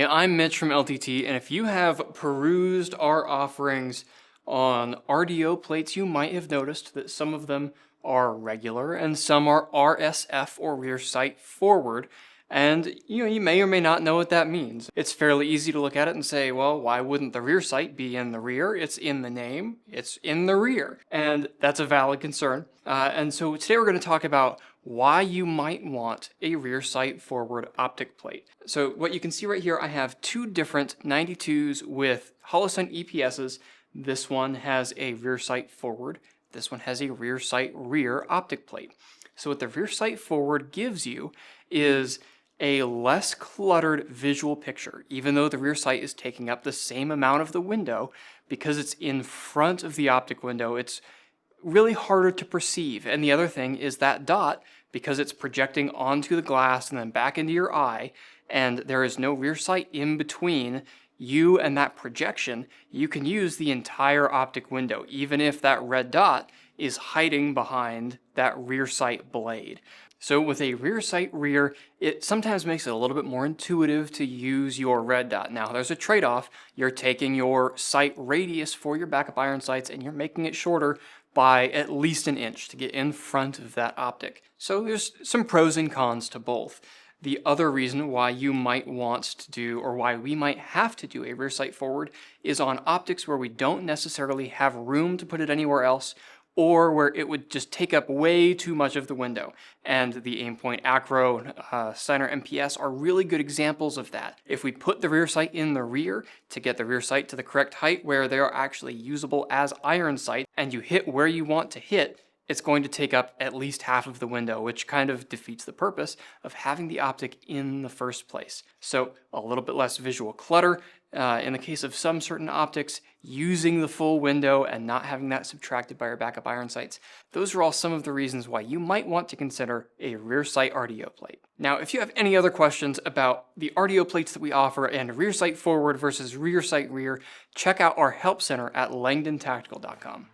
Hey, I'm Mitch from LTT, and if you have perused our offerings on RDO plates, you might have noticed that some of them are regular and some are RSF or rear sight forward. And you may or may not know what that means. It's fairly easy to look at it and say, well, why wouldn't the rear sight be in the rear? It's in the name, it's in the rear. And that's a valid concern. And so today we're going to talk about why you might want a rear sight forward optic plate. So what you can see right here, I have two different 92s with Holosun EPSs. This one has a rear sight forward. This one has a rear sight rear optic plate. So what the rear sight forward gives you is a less cluttered visual picture, even though the rear sight is taking up the same amount of the window. Because it's in front of the optic window, it's really harder to perceive. And the other thing is that dot, because it's projecting onto the glass and then back into your eye, and there is no rear sight in between you and that projection, you can use the entire optic window, even if that red dot is hiding behind that rear sight blade. So with a rear sight rear, it sometimes makes it a little bit more intuitive to use your red dot. Now there's a trade-off. You're taking your sight radius for your backup iron sights and you're making it shorter by at least an inch to get in front of that optic. So there's some pros and cons to both. The other reason why you might want to do, or why we might have to do a rear sight forward, is on optics where we don't necessarily have room to put it anywhere else, or where it would just take up way too much of the window. And the Aimpoint Acro, Center MPS are really good examples of that. If we put the rear sight in the rear to get the rear sight to the correct height where they are actually usable as iron sight, and you hit where you want to hit, it's going to take up at least half of the window, which kind of defeats the purpose of having the optic in the first place. So a little bit less visual clutter. In the case of some certain optics, using the full window and not having that subtracted by your backup iron sights. Those are all some of the reasons why you might want to consider a rear sight RDO plate. Now, if you have any other questions about the RDO plates that we offer and rear sight forward versus rear sight rear, check out our help center at langdontactical.com.